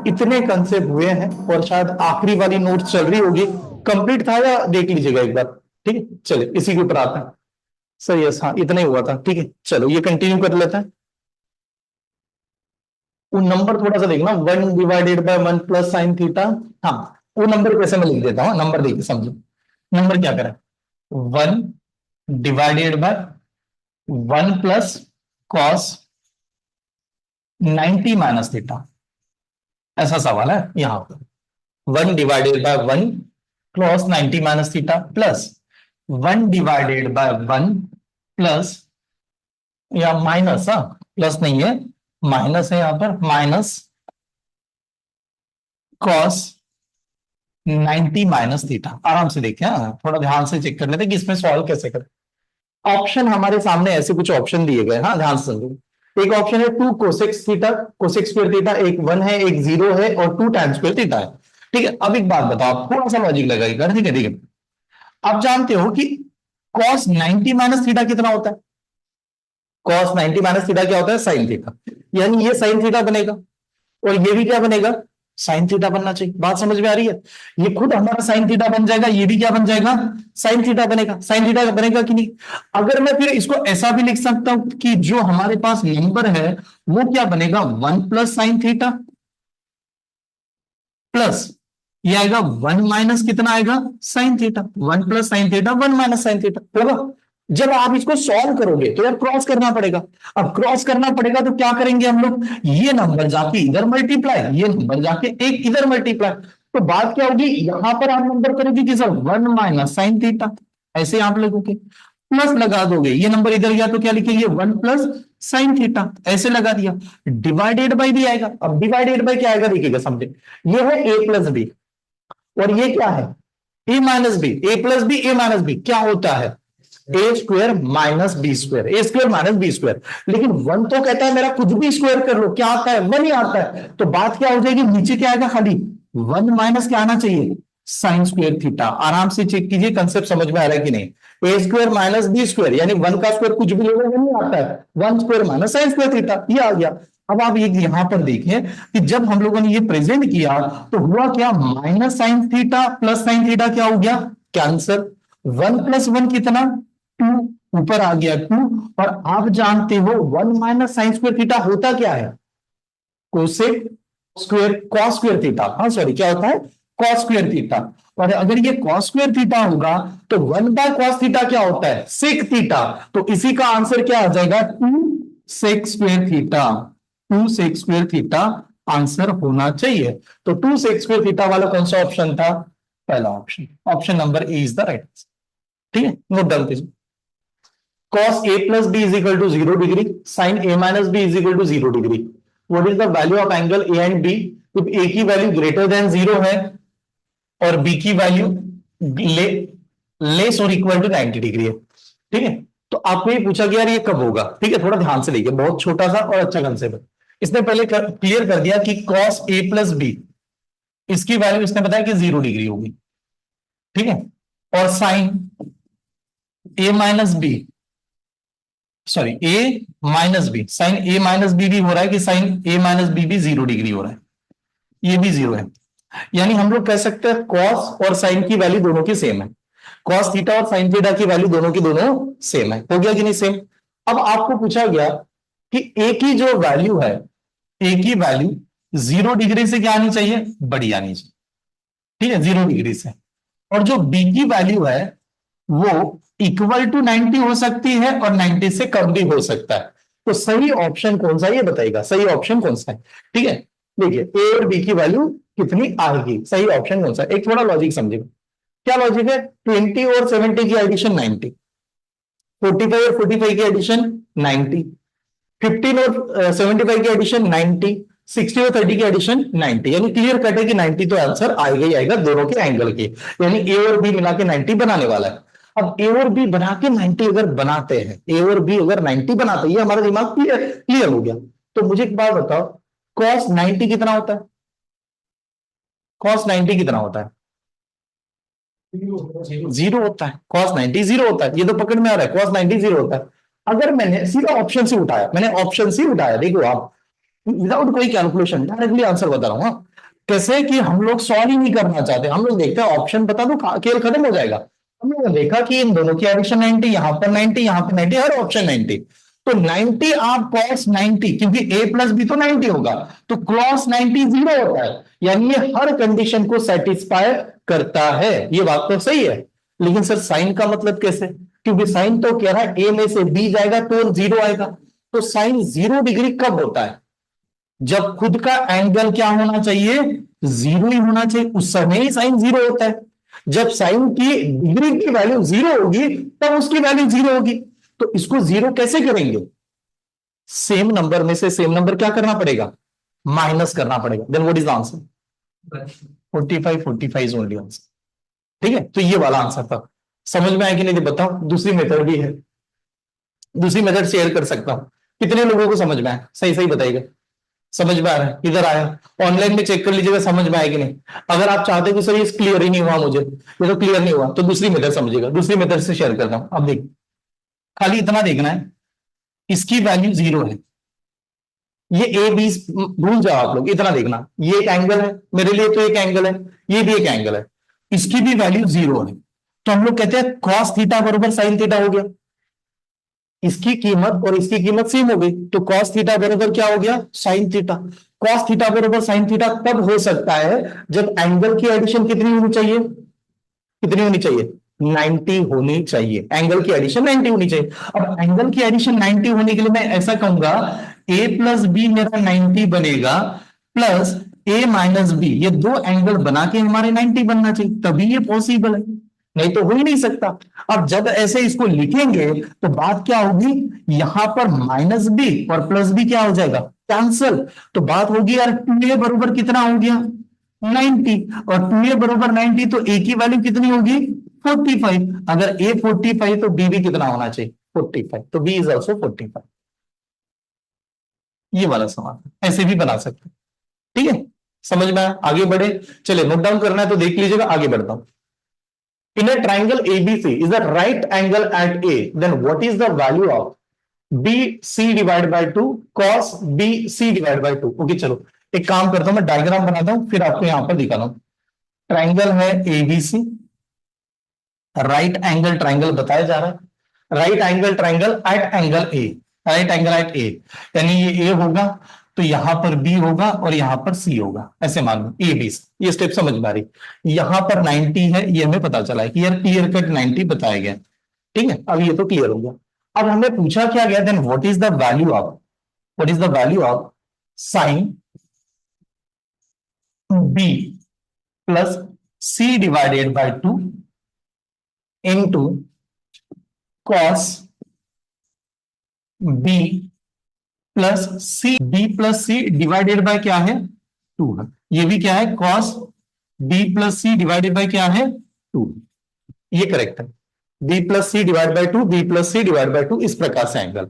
इतने कंसेप्ट हुए हैं और शायद आखिरी वाली नोट चल रही होगी। कंप्लीट था या देख लीजिएगा एक बार। ठीक है, चलिए इसी के ऊपर आते हैं। सर यस, हाँ इतना ही हुआ था। ठीक है, चलो ये कंटिन्यू कर लेते हैं। वो नंबर थोड़ा सा देखना, 1/1 प्लस साइन थीटा। हाँ, वो नंबर कैसे मैं लिख देता हूँ, नंबर देखिए समझो। नंबर क्या करें, 1/1 प्लस कॉस 90 माइनस थीटा। ऐसा सवाल है यहां पर। 1/1 प्लस 90 माइनस थीटा प्लस 1/1 या माइनस, हाँ प्लस नहीं है, माइनस है यहां पर, माइनस कॉस 90 माइनस थीटा। आराम से देखिए, हाँ थोड़ा ध्यान से चेक कर लेते कि इसमें सॉल्व कैसे करें। ऑप्शन हमारे सामने ऐसे कुछ ऑप्शन दिए गए, हाँ ध्यान से समझो। एक ऑप्शन है 2 कोसेक्स थीटा, कोसेक्स स्क्वायर थीटा, एक 1 है एक 0 है और 2 tan स्क्वायर थीटा है। ठीक है, अब एक बात बताओ, थोड़ा सा लॉजिक लगाइएगा। ठीक है ठीक है, आप जानते हो कि कॉस 90 माइनस थीटा कितना होता है? कॉस 90 माइनस थीटा क्या होता है? Sine theta. यानी ये साइन थीटा बनेगा और ये भी क्या बनेगा? साइन थीटा बनना चाहिए। बात समझ में आ रही है? ये खुद हमारा साइन थीटा बन जाएगा, ये भी क्या बन जाएगा? साइन थीटा बनेगा। साइन थीटा बनेगा कि नहीं? अगर मैं फिर इसको ऐसा भी लिख सकता हूं कि जो हमारे पास नंबर है वो क्या बनेगा, 1 प्लस साइन थीटा प्लस ये आएगा 1 माइनस कितना आएगा, sine theta. 1 plus sine theta, 1 minus sine theta होगा। जब आप इसको सॉल्व करोगे तो यार क्रॉस करना पड़ेगा। अब क्रॉस करना पड़ेगा तो क्या करेंगे हम लोग, ये नंबर जाके इधर मल्टीप्लाई, ये नंबर जाके एक इधर मल्टीप्लाई। तो बात क्या होगी, यहां पर आप नंबर करोगे कि सर 1 माइनस साइन थीटा, ऐसे आप लोगोगे। प्लस लगा दोगे, ये नंबर इधर गया तो क्या लिखेंगे, 1 प्लस साइन थीटा, ऐसे लगा दिया। डिवाइडेड बाई भी आएगा। अब डिवाइडेड बाई क्या आएगा देखिएगा, समझे। ये है ए प्लस बी और ये क्या है, ए माइनस बी। ए प्लस बी, ए माइनस बी क्या होता है, ए स्क्वायर माइनस बी स्क्वायर, ए स्क्वायर माइनस बी स्क्वायर। लेकिन वन तो कहता है मेरा कुछ भी स्क्वायर कर लो, क्या आता है, वन ही आता है। तो बात क्या हो जाएगी, नीचे क्या आएगा, खाली 1 माइनस क्या आना चाहिए, साइन स्क्वायर थीटा। आराम से चेक कीजिए कंसेप्ट समझ में आ रहा है कि नहीं। ए स्क्वायर माइनस बी स्क्वायर यानी वन का स्क्वायर कुछ भी ले लो, नहीं आता है, 1 square minus sine square theta, ये आ गया। अब आप एक यहां पर देखें कि जब हम लोगों ने ये प्रेजेंट किया तो हुआ क्या, minus sine theta plus sine theta क्या हो गया, कैंसर। 1 प्लस 1 कितना, 2, ऊपर आ गया 2। और आप जानते हो 1 माइनस साइन स्क्वायर थीटा होता क्या है, cosec square cos square theta. हाँ सॉरी, क्या होता है, कॉस स्क्वायर थीटा। और अगर ये कॉस स्क्वायर थीटा होगा तो 1/cos थीटा क्या होता है, सेक थीटा। तो इसी का आंसर क्या आ जाएगा, 2 sec square theta. 2 sec square theta answer होना चाहिए। तो 2 सेक स्क्वायर थीटा वाला कौन सा ऑप्शन था, पहला option, option number A is the right answer. ठीक है, नोट डाउन कीजिए। cos a plus b is equal to 0 degree, sin a minus b is equal to 0 degree. What is the value of angle a and b if a की value greater than 0 है और b की value less और equal to 90 degree है? ठीक है, तो आपको ये पूछा गया यार ये कब होगा। ठीक है, थोड़ा ध्यान से देखिए, बहुत छोटा सा और अच्छा कंसेप्ट है। इसने पहले क्लियर कर दिया कि cos a प्लस b, इसकी वैल्यू इसने बताया कि 0 डिग्री होगी। ठीक है, और sine a minus B, sorry A minus B, sine A minus B भी हो रहा है कि साइन ए माइनस बी भी 0 डिग्री हो रहा है, ये भी 0 है। यानी हम लोग कह सकते हैं कॉस और साइन की वैल्यू दोनों की सेम है, कॉस थीटा और साइन थीटा की वैल्यू दोनों की दोनों सेम है। हो गया कि नहीं सेम? अब आपको पूछा गया कि ए की जो वैल्यू है, ए की वैल्यू 0 डिग्री से क्या आनी चाहिए, बड़ी आनी चाहिए। ठीक है, 0 डिग्री से। और जो बी की वैल्यू है वो इक्वल टू 90 हो सकती है और 90 से कम भी हो सकता है। तो सही ऑप्शन कौन सा है ये बताइएगा, सही ऑप्शन कौन सा है। ठीक है, देखिए ए और बी की वैल्यू कितनी आएगी, सही ऑप्शन कौन सा है। एक थोड़ा लॉजिक समझिएगा, क्या लॉजिक है, 20 और 70 की एडिशन 90, 45 और 45 की एडिशन 90, 15 और 75 की एडिशन 90, 60 और 30 की एडिशन 90। यानी क्लियर कट है कि 90 तो आंसर आएगा ही आएगा दोनों के एंगल के। यानी ए और बी मिला के 90 बनाने वाला है। अब ए और बी बना के 90 अगर बनाते हैं, ए और बी अगर 90 बनाते हैं, ये हमारा दिमाग क्लियर क्लियर हो गया। तो मुझे एक बात बताओ, कॉस 90 कितना होता है, कॉस 90 कितना होता है, 0 होता है। कॉस 90 0 होता है, ये तो पकड़ में आ रहा है, कॉस 90 0 होता है। अगर मैंने सीधा ऑप्शन से उठाया, मैंने ऑप्शन से उठाया, देखो आप विदाउट कोई कैलकुलेशन डायरेक्टली आंसर बता रहा हूं। कैसे कि हम लोग सॉल्व ही नहीं करना चाहते, हम लोग देखते हैं ऑप्शन बता दो खेल खत्म हो जाएगा। हम लोगों ने देखा कि इन दोनों की एडिशन 90, यहां पर 90, यहां पर 90, हर ऑप्शन 90। तो 90 आप cos 90, क्योंकि a प्लस बी तो 90 होगा, तो क्रॉस 90 0 होता है, यानी ये हर कंडीशन को सेटिस्फाई करता है। ये बात तो सही है, लेकिन सर साइन का मतलब कैसे? क्योंकि साइन तो कह रहा है a में से b जाएगा तो 0 आएगा। तो साइन 0 डिग्री कब होता है? जब खुद का एंगल क्या होना चाहिए? 0 ही होना चाहिए, उस समय ही साइन 0 होता है। जब साइन की डिग्री की वैल्यू 0 होगी तब उसकी वैल्यू 0 होगी। तो इसको 0 कैसे करेंगे? सेम नंबर में से सेम नंबर क्या करना पड़ेगा? माइनस करना पड़ेगा। Then what is the answer? 45, 45 is only answer. ठीक है, तो ये वाला आंसर था। समझ में आया कि नहीं बताओ? दूसरी मेथड भी है, दूसरी मेथड शेयर कर सकता हूं। कितने लोगों को समझ में आया? सही सही बताइएगा। समझ में आ रहा है? इधर आया, ऑनलाइन में चेक कर लीजिएगा समझ में आया कि नहीं। अगर आप चाहते कि सर ये क्लियर ही नहीं हुआ मुझे, ये तो क्लियर नहीं हुआ, तो दूसरी मेथड समझिएगा, दूसरी मेथड से शेयर करता हूं। अब देख, खाली इतना देखना है, इसकी वैल्यू 0 है, ये ए बी भूल जाओ आप लोग, इतना देखना, ये एक एंगल है मेरे लिए, तो एक एंगल है, ये भी एक एंगल है, इसकी भी वैल्यू 0 है। तो हम लोग कहते हैं कॉस थीटा बराबर साइन थीटा हो गया। इसकी कीमत और इसकी कीमत सेम हो गई, तो कॉस थीटा बराबर क्या हो गया? Sine theta. कॉस थीटा बराबर साइन थीटा तब हो सकता है जब एंगल की एडिशन कितनी होनी चाहिए? कितनी होनी चाहिए? 90 होनी चाहिए। एंगल की एडिशन 90 होनी चाहिए। अब एंगल की एडिशन 90 होने के लिए मैं ऐसा कहूंगा, ए प्लस बी मेरा 90 बनेगा, प्लस ए माइनस बी, ये दो एंगल बना के हमारे 90 बनना चाहिए, तभी ये पॉसिबल है, नहीं तो हो ही नहीं सकता। अब जब ऐसे इसको लिखेंगे तो बात क्या होगी? यहां पर माइनस बी और प्लस बी क्या हो जाएगा? कैंसल। तो बात होगी यार 2a बराबर कितना हो गया? 90। और 2a बराबर 90, तो a की वैल्यू कितनी होगी? 45। अगर a 45 तो b भी कितना होना चाहिए? 45। तो b इज ऑल्सो 45। ये वाला सवाल ऐसे भी बना सकते हैं। ठीक है, समझ में आया? आगे बढ़े, चले नोट डाउन करना है तो देख लीजिएगा, आगे बढ़ता हूं। In a triangle ABC is a right angle at A, then what is the value of BC divided by 2 cos BC divided by 2? Okay चलो, एक काम करता हूं, मैं डायग्राम बनाता हूं फिर आपको यहां पर दिखाता हूं। ट्राइंगल है ABC, राइट एंगल ट्राइंगल बताया जा रहा है, right angle triangle at angle A, right angle at A, यानी ये ए होगा तो यहां पर बी होगा और यहां पर सी होगा, ऐसे मान लो ए बी। ये स्टेप समझ में आ रही? यहां पर 90 है, ये हमें पता चला है कि यार क्लियर कट 90 बताया गया। ठीक है, अब ये तो क्लियर हो गया। अब हमें पूछा क्या गया, then what is the value of, what is the value of sine B plus C divided by 2 into cos B plus C divided by क्या है? 2 है। ये भी क्या है? Cos B plus C divided by क्या है? 2। ये करेक्ट है, B plus C divide by 2, B plus C divide by 2, इस प्रकार से एंगल।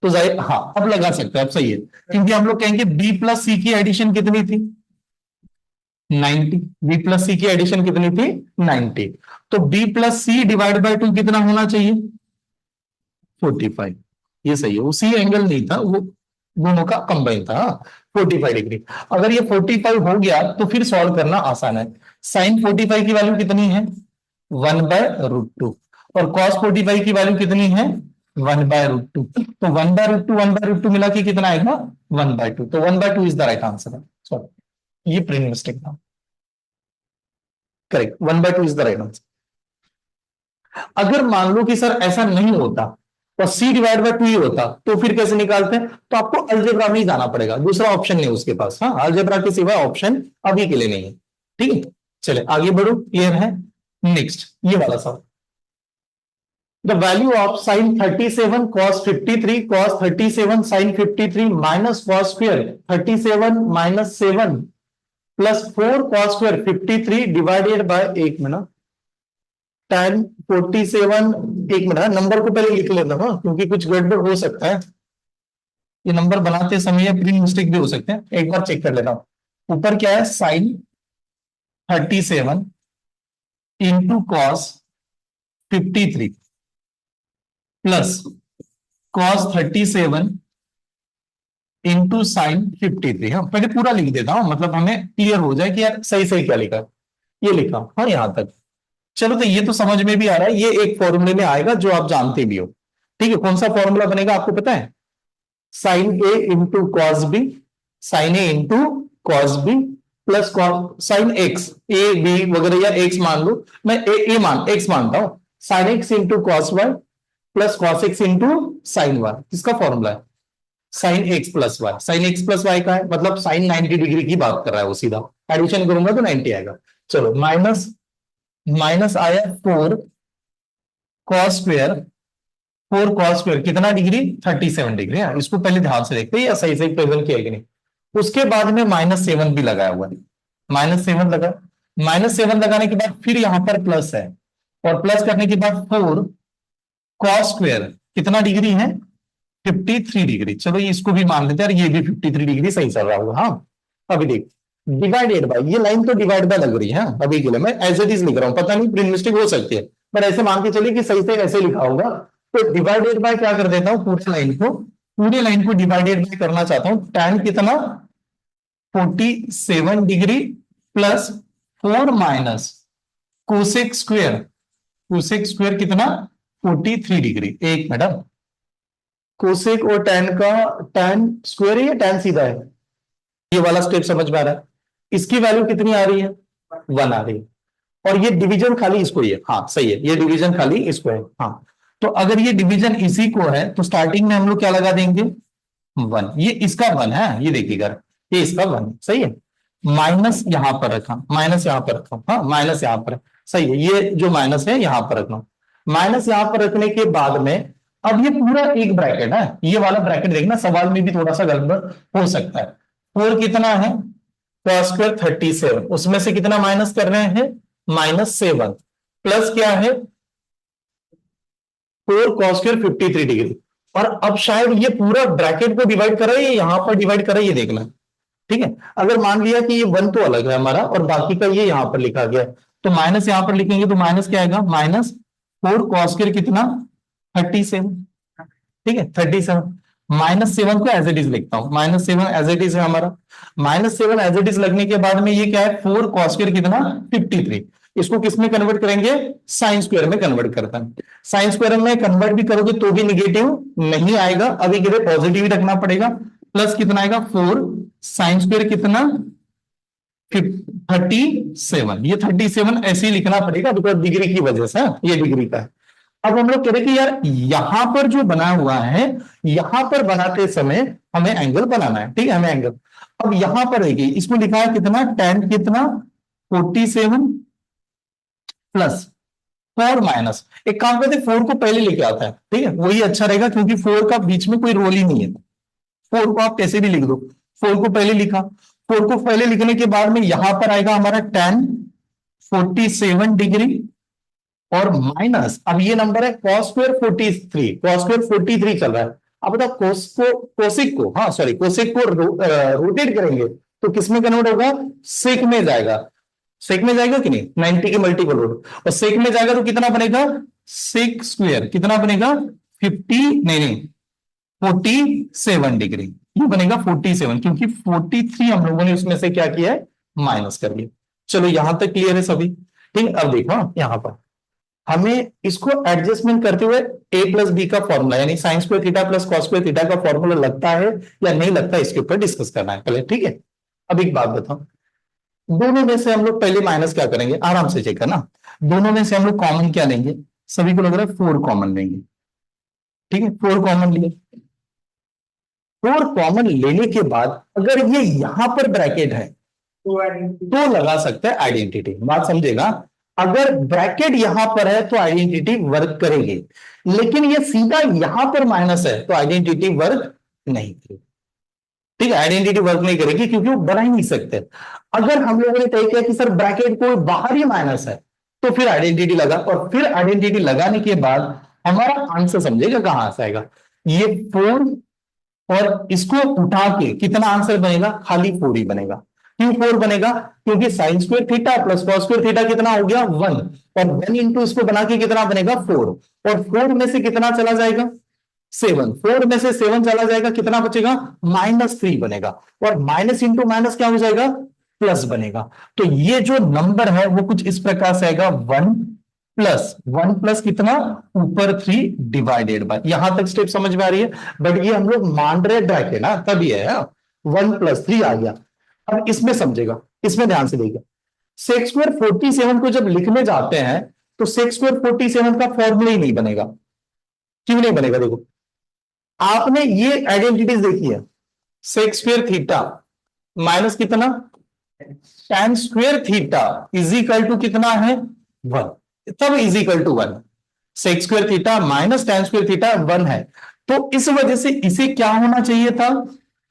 तो जाहिर, हाँ अब लगा सकते हैं, अब सही है, क्योंकि हम लोग कहेंगे बी प्लस सी की एडिशन कितनी थी? 90। बी प्लस सी की एडिशन कितनी थी? 90। तो B plus C divide by 2 कितना होना चाहिए? 45। ये सही है, उसी एंगल नहीं था वो, दोनों का कंबाइन था, 45 डिग्री। अगर ये 45 हो गया तो फिर सॉल्व करना आसान है। साइन 45 की वैल्यू कितनी है? 1/√2। और कॉस 45 की वैल्यू कितनी है? 1/√2। तो 1/√2 1/√2 मिला के कितना आएगा? 1/2। तो 1/2 इज द राइट आंसर है। सॉरी, ये प्रिंट मिस्टेक था, correct, 1/2 is the right answer. अगर मान लो कि सर ऐसा नहीं होता और सी डिवाइड बाय 2 ही होता, तो फिर कैसे निकालते हैं? तो आपको अलजेब्रा में ही जाना पड़ेगा, दूसरा ऑप्शन नहीं उसके पास। हाँ, अलजेब्रा के सिवा ऑप्शन अभी के लिए नहीं है। ठीक है, चले आगे बढ़ो, क्लियर है? नेक्स्ट ये वाला सवाल, the value of sine 37 cos 53 cos 37 sine 53 minus cos square 37 minus 7 plus 4 cos square 53 divided by, एक मिनट, 1047, एक मिनट, नंबर को पहले लिख लेना, हाँ, क्योंकि कुछ गड़बड़ हो सकता है, ये नंबर बनाते समय या प्रिंट मिस्टेक भी हो सकते हैं, एक बार चेक कर लेना। ऊपर क्या है? Sine 37 into cos 53 plus cos 37 into sine 53। हाँ, पहले पूरा लिख देता हूं, मतलब हमें क्लियर हो जाए कि यार सही सही क्या लिखा है। ये लिखा, हाँ यहां तक। चलो तो ये तो समझ में भी आ रहा है, ये एक फॉर्मूले में आएगा जो आप जानते भी हो। ठीक है, कौन सा फॉर्मूला बनेगा आपको पता है? Sine A into cos B, sine A into cos B plus sine X, A B वगैरह या एक्स मान लो, मैं एक्स मानता हूं। Sine X into cos Y plus cos X into sine Y, किसका फॉर्मूला है? Sine X plus Y. Sine X plus Y का है, मतलब साइन 90 डिग्री की बात कर रहा है वो, सीधा एडिशन करूंगा तो 90 आएगा। चलो माइनस, माइनस आया 4 कॉस स्क्वेयर, 4 कॉस स्क्वेयर कितना डिग्री? 37 डिग्री। है, इसको पहले ध्यान से देखते हैं या सही सही प्रेजेंट किया कि नहीं। उसके बाद में -7 भी लगाया हुआ है, -7 लगा। -7 लगाने के बाद फिर यहां पर प्लस है, और प्लस करने के बाद 4 कॉस स्क्वेयर कितना डिग्री है? 53 डिग्री। चलो ये इसको भी मान लेते हैं, ये भी 53 डिग्री सही चल रहा होगा। हाँ अभी देख, डिवाइडेड बाय, ये लाइन तो डिवाइड बाय लग रही है। अभी के लिए मैं एज इट इज लिख रहा हूं, पता नहीं प्रिंट मिस्टेक हो सकती है, पर ऐसे मान के चलिए कि सही से ऐसे लिखा होगा। तो डिवाइडेड बाय क्या कर देता हूं, पूरे लाइन को डिवाइडेड बाय करना चाहता हूं। tan कितना? 47 degree plus 4 minus cosec square, cosec square कितना? 43 डिग्री। एक मिनट, कोसेक और tan का, tan स्क्वायर है या tan सीधा है? ये वाला स्टेप समझ में आ रहा है? इसकी वैल्यू कितनी आ रही है? 1 आ रही है। और ये डिवीजन खाली इसको ही है, हाँ सही है, ये डिवीजन खाली इसको है। हाँ, तो अगर ये डिवीजन इसी को है तो स्टार्टिंग में हम लोग क्या लगा देंगे? 1। ये इसका 1 है, ये देखिएगा, ये इसका 1 है, सही है। माइनस यहां पर रखा, माइनस यहां पर रखा, हाँ माइनस यहां पर है, सही है। ये जो माइनस है यहां पर रखना, माइनस यहां पर रखने के बाद में अब ये पूरा एक ब्रैकेट है, ये वाला ब्रैकेट देखना, सवाल में भी थोड़ा सा गड़बड़ हो सकता है। 4 कितना है? कॉस स्क्वायर 37, उसमें से कितना माइनस कर रहे हैं? -7 प्लस क्या है? 4 कॉस स्क्वायर 53 डिग्री। और अब शायद ये पूरा ब्रैकेट को डिवाइड करे या यहां पर डिवाइड करे, ये देखना। ठीक है, अगर मान लिया कि ये 1 तो अलग है हमारा और बाकी का ये यहां पर लिखा गया है, तो माइनस यहां पर लिखेंगे तो माइनस क्या आएगा? -4 कॉस स्क्वायर कितना? 37। ठीक है, 37। -7 को एज इट इज लिखता हूं, -7 एज इट इज है हमारा। -7 एज इट इज लगने के बाद में ये क्या है? 4 कॉस स्क्वायर कितना? 53। इसको किस में कन्वर्ट करेंगे? साइन स्क्वायर में कन्वर्ट करता है। साइन स्क्वायर में कन्वर्ट भी करोगे तो भी निगेटिव नहीं आएगा, अभी के लिए पॉजिटिव ही रखना पड़ेगा। प्लस कितना आएगा? 4 साइन स्क्वायर कितना? 37। ये 37 ऐसे ही लिखना पड़ेगा बिकॉज डिग्री की वजह से, ये डिग्री का है। अब हम लोग कह रहे कि यार यहां पर जो बना हुआ है, यहां पर बनाते समय हमें एंगल बनाना है। ठीक है, हमें एंगल, अब यहां पर देखिए इसको लिखा है कितना? tan कितना? 47 प्लस 4 माइनस, एक काम करते 4 को पहले लेके आता है, ठीक है वही अच्छा रहेगा क्योंकि 4 का बीच में कोई रोल ही नहीं है। 4 को आप कैसे भी लिख दो, 4 को पहले लिखा, 4 को पहले लिखने के बाद में यहां पर आएगा हमारा tan 47 डिग्री और माइनस, अब ये नंबर है cos स्क्वायर 43, cos स्क्वायर 43 चल रहा है। अब बताओ कोसिक को, हाँ सॉरी कोसिक को रोटेट करेंगे तो किसमें कन्वर्ट होगा? सेक में जाएगा। सेक में जाएगा कि नहीं? 90 के मल्टीपल रूट, और सेक में जाएगा तो कितना बनेगा? सेक स्क्वायर कितना बनेगा? 47 डिग्री, ये बनेगा 47 क्योंकि 43 हम लोगों ने उसमें से क्या किया है? माइनस कर लिया। चलो यहां तक क्लियर है सभी? ठीक, अब देखो यहां पर हमें इसको एडजस्टमेंट करते हुए a प्लस बी का फॉर्मूला यानी sine square theta plus cos square theta का फॉर्मूला लगता है या नहीं लगता, इसके ऊपर डिस्कस करना है पहले। ठीक है, अब एक बात बताओ, दोनों में से हम लोग पहले माइनस क्या करेंगे? आराम से चेक करना, दोनों में से हम लोग कॉमन क्या लेंगे? सभी को लग रहा है 4 कॉमन लेंगे। ठीक है, 4 कॉमन लिए, 4 कॉमन लेने के बाद अगर ये यहां पर ब्रैकेट है तो लगा सकते हैं आइडेंटिटी। बात समझेगा, अगर ब्रैकेट यहां पर है तो आइडेंटिटी वर्क करेगी, लेकिन ये सीधा यहां पर माइनस है तो आइडेंटिटी वर्क नहीं करेगी। ठीक है, आइडेंटिटी वर्क नहीं करेगी क्योंकि वो बना ही नहीं सकते। अगर हम लोगों ने तय किया कि सर ब्रैकेट को बाहर ही माइनस है तो फिर आइडेंटिटी लगा, और फिर आइडेंटिटी लगाने के बाद हमारा आंसर समझेगा कहां से आएगा? ये 4 और इसको उठा के कितना आंसर बनेगा? खाली 4 ही बनेगा। क्यों 4 बनेगा? क्योंकि sine square theta plus cos square theta कितना हो गया? 1, और 1 इंटू इसको बना के कितना बनेगा? 4, और 4 में से कितना चला जाएगा? 7, 4 में से 7 चला जाएगा, कितना बचेगा? -3 बनेगा, और माइनस इंटू माइनस क्या हो जाएगा? प्लस बनेगा। तो ये जो नंबर है वो कुछ इस प्रकार से आएगा, 1 प्लस कितना? ऊपर 3 डिवाइडेड बाय, यहां तक स्टेप समझ में आ रही है? बट ये हम लोग मान रहे ड्रैकेट ना, तब ये है 1+3 आ गया। अब इसमें समझेगा, इसमें ध्यान से देखिए, सेक्स स्क्वायर 47 को जब लिखने जाते हैं तो सेक्स स्क्वायर 47 का फॉर्मूला ही नहीं बनेगा। क्यों नहीं बनेगा? देखो, आपने ये आइडेंटिटीज देखी है, सेक्स स्क्वायर थीटा माइनस कितना? tan square theta is equal to कितना है? 1, तब is equal to 1। Sec square theta minus tan square theta 1 है, तो इस वजह से इसे क्या होना चाहिए था?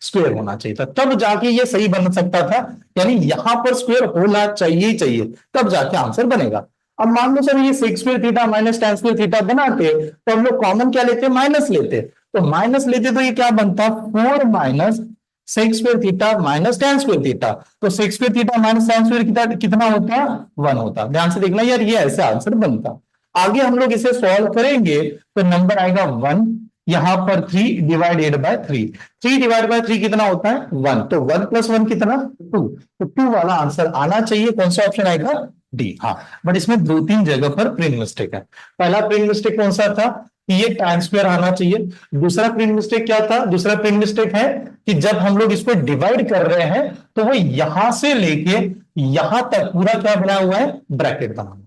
स्क्वायर होना चाहिए था, तब जाके ये सही बन सकता था। यानी यहां पर स्क्वायर होना चाहिए ही चाहिए, तब जाके आंसर बनेगा। अब मान लो सर ये sex square theta minus tan square theta बनाते तो हम लोग कॉमन क्या लेते? माइनस लेते, तो माइनस लेते तो ये क्या बनता? 4 minus sec square theta minus tan square theta, तो sec square theta minus tan square theta कितना होता? 1 होता। ध्यान से देखना यार, ये ऐसे आंसर बनता। आगे हम लोग इसे सॉल्व करेंगे तो नंबर आएगा 1, यहां पर 3 डिवाइडेड बाय 3, 3 डिवाइड बाय 3 कितना होता है? 1, तो 1 + 1 कितना? 2, तो 2 वाला आंसर आना चाहिए। कौन सा ऑप्शन आएगा? डी। हाँ, बट इसमें 2-3 जगह पर प्रिंट मिस्टेक है। पहला प्रिंट मिस्टेक कौन सा था? कि ये tan स्क्वायर आना चाहिए। दूसरा प्रिंट मिस्टेक क्या था? दूसरा प्रिंट मिस्टेक है कि जब हम लोग इसको डिवाइड कर रहे हैं तो वो यहां से लेके यहां तक पूरा क्या बना हुआ है? ब्रैकेट बना हुआ है।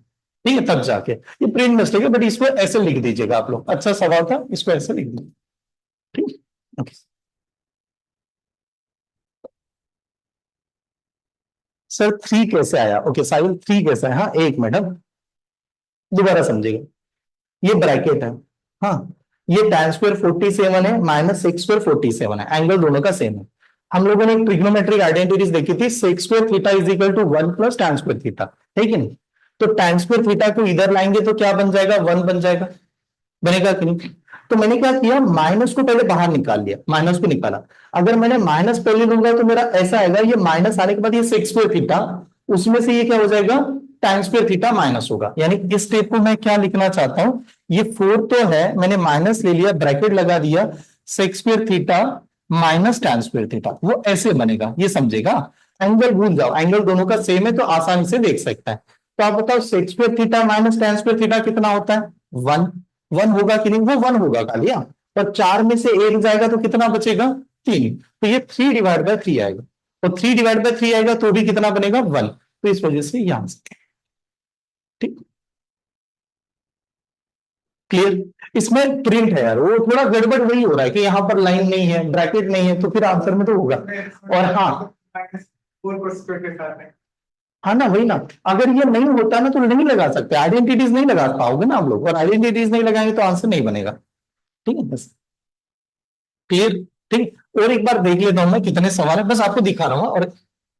ठीक है, तब जाके ये प्रिंट मिस्टेक है, बट इसको ऐसे लिख दीजिएगा आप लोग। अच्छा सवाल था, इसको ऐसे लिख दीजिए। ठीक, ओके सर 3 कैसे आया? ओके साहिल 3 कैसे है? हाँ एक मिनट, दोबारा समझेगा। ये ब्रैकेट है, हाँ, ये tan स्क्वायर 47 है माइनस सेक्स स्क्वायर 47 है, एंगल दोनों का सेम है। हम लोगों ने एक ट्रिग्नोमेट्रिक आइडेंटिटीज देखी थी, sec square theta is equal to 1 plus tan square theta, है कि नहीं? तो tan स्क्वायर थीटा को इधर लाएंगे तो क्या बन जाएगा? 1 बन जाएगा, बनेगा कि नहीं? तो मैंने क्या किया, माइनस को पहले बाहर निकाल लिया, माइनस को निकाला। अगर मैंने माइनस पहले लूंगा तो मेरा ऐसा आएगा, ये माइनस आने के बाद ये सेक्स स्क्वायर थीटा, उसमें से ये क्या हो जाएगा? tan स्क्वायर थीटा माइनस होगा। यानी इस स्टेप को मैं क्या लिखना चाहता हूं, ये 4 तो है, मैंने माइनस ले लिया, ब्रैकेट लगा दिया, sex square theta minus tan square theta, वो ऐसे बनेगा, ये समझेगा। एंगल भूल जाओ, एंगल दोनों का सेम है तो आसानी से देख सकता है। तो आप बताओ sex square theta minus tan square theta कितना होता है? 1, 1 होगा कि नहीं? वो 1 होगा कालिया, और 4 में से 1 जाएगा तो कितना बचेगा? 3, तो ये 3 डिवाइड बाय 3 आएगा, और 3 डिवाइड बाय 3 आएगा तो भी कितना बनेगा? 1। तो इस वजह से यहां से, ठीक, क्लियर। इसमें प्रिंट है यार, वो थोड़ा गड़बड़ वही हो रहा है कि यहाँ पर लाइन नहीं है, ब्रैकेट नहीं है, तो फिर आंसर में तो होगा। और हाँ, हाँ ना, वही ना, अगर ये नहीं होता ना तो नहीं लगा सकते, आइडेंटिटीज नहीं लगा पाओगे ना आप लोग, और आइडेंटिटीज नहीं लगाएंगे तो आंसर नहीं बनेगा। ठीक है, बस क्लियर। ठीक, और एक बार देख लेता हूं मैं कितने सवाल है, बस आपको दिखा रहा हूँ। और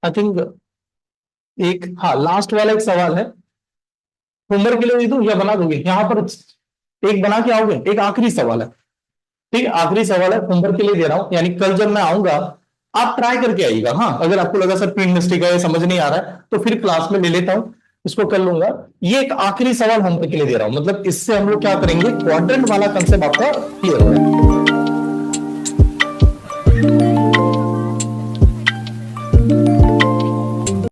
आई थिंक एक, हाँ लास्ट वाला एक सवाल है, होमवर्क के लिए दे दूं या बना दोगे? यहाँ पर एक बना के आओगे, एक आखिरी सवाल है। ठीक है, आखिरी सवाल है, होमवर्क के लिए दे रहा हूं, यानी कल जब मैं आऊंगा आप ट्राई करके आइएगा। हाँ, अगर आपको लगा सर प्रिंट मिस्टेक है, समझ नहीं आ रहा है, तो फिर क्लास में ले लेता हूं, इसको कर लूंगा। ये एक आखिरी सवाल होमवर्क के लिए दे रहा हूं, मतलब इससे हम लोग क्या करेंगे, क्वाड्रेंट वाला कंसेप्ट आपका क्लियर हो जाए।